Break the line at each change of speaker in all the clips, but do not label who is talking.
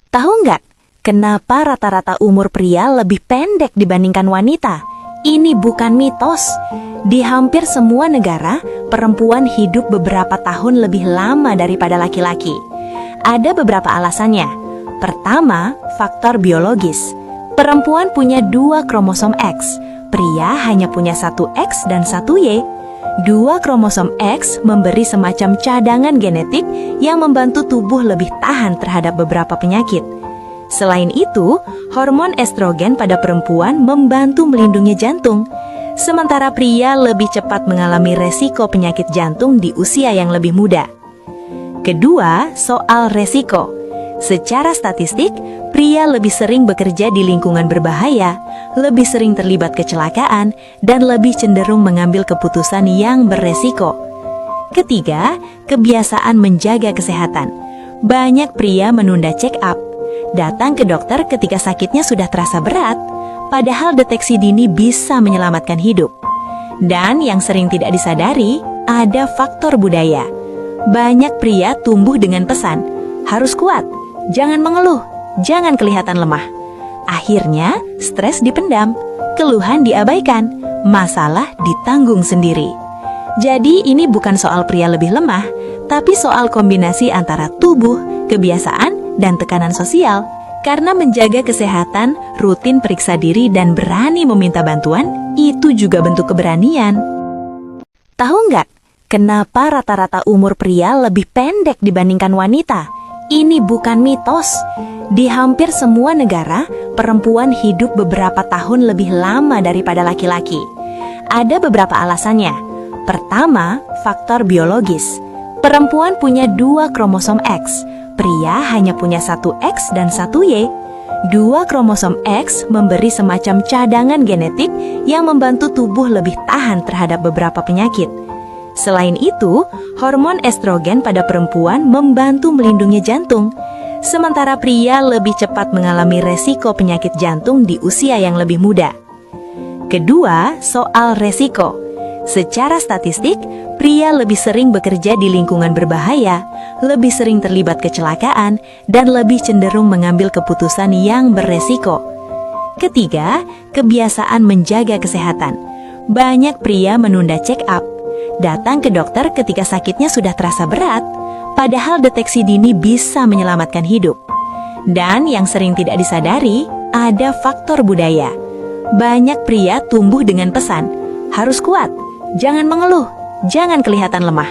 Tahu nggak, kenapa rata-rata umur pria lebih pendek dibandingkan wanita? Ini bukan mitos. Di hampir semua negara, perempuan hidup beberapa tahun lebih lama daripada laki-laki. Ada beberapa alasannya. Pertama, faktor biologis. Perempuan punya 2 kromosom X, pria hanya punya 1 X dan 1 Y. 2 kromosom X memberi semacam cadangan genetik yang membantu tubuh lebih tahan terhadap beberapa penyakit. Selain itu, hormon estrogen pada perempuan membantu melindungi jantung. Sementara pria lebih cepat mengalami resiko penyakit jantung di usia yang lebih muda. Kedua, soal resiko. Secara statistik, pria lebih sering bekerja di lingkungan berbahaya, lebih sering terlibat kecelakaan, dan lebih cenderung mengambil keputusan yang beresiko. Ketiga, kebiasaan menjaga kesehatan. Banyak pria menunda check up, datang ke dokter ketika sakitnya sudah terasa berat, padahal deteksi dini bisa menyelamatkan hidup. Dan yang sering tidak disadari, ada faktor budaya. Banyak pria tumbuh dengan pesan, harus kuat, jangan mengeluh, jangan kelihatan lemah. Akhirnya, stres dipendam, keluhan diabaikan, masalah ditanggung sendiri. Jadi ini bukan soal pria lebih lemah, tapi soal kombinasi antara tubuh, kebiasaan, dan tekanan sosial. Karena menjaga kesehatan, rutin periksa diri, dan berani meminta bantuan, itu juga bentuk keberanian. Tahu nggak, kenapa rata-rata umur pria lebih pendek dibandingkan wanita? Ini bukan mitos. Di hampir semua negara, perempuan hidup beberapa tahun lebih lama daripada laki-laki. Ada beberapa alasannya. Pertama, faktor biologis. Perempuan punya 2 kromosom X, pria hanya punya 1 X dan 1 Y. 2 kromosom X memberi semacam cadangan genetik yang membantu tubuh lebih tahan terhadap beberapa penyakit. Selain itu, hormon estrogen pada perempuan membantu melindungi jantung. Sementara pria lebih cepat mengalami resiko penyakit jantung di usia yang lebih muda. Kedua, soal resiko. Secara statistik, pria lebih sering bekerja di lingkungan berbahaya, lebih sering terlibat kecelakaan, dan lebih cenderung mengambil keputusan yang beresiko. Ketiga, kebiasaan menjaga kesehatan. Banyak pria menunda check up, datang ke dokter ketika sakitnya sudah terasa berat, padahal deteksi dini bisa menyelamatkan hidup. Dan yang sering tidak disadari, ada faktor budaya. Banyak pria tumbuh dengan pesan, harus kuat, jangan mengeluh, jangan kelihatan lemah.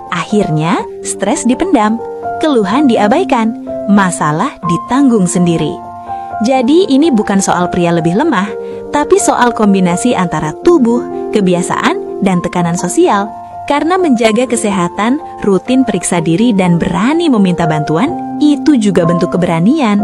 Akhirnya, stres dipendam, keluhan diabaikan, masalah ditanggung sendiri. Jadi ini bukan soal pria lebih lemah, tapi soal kombinasi antara tubuh, kebiasaan, dan tekanan sosial. Karena menjaga kesehatan, rutin periksa diri, dan berani meminta bantuan, itu juga bentuk keberanian.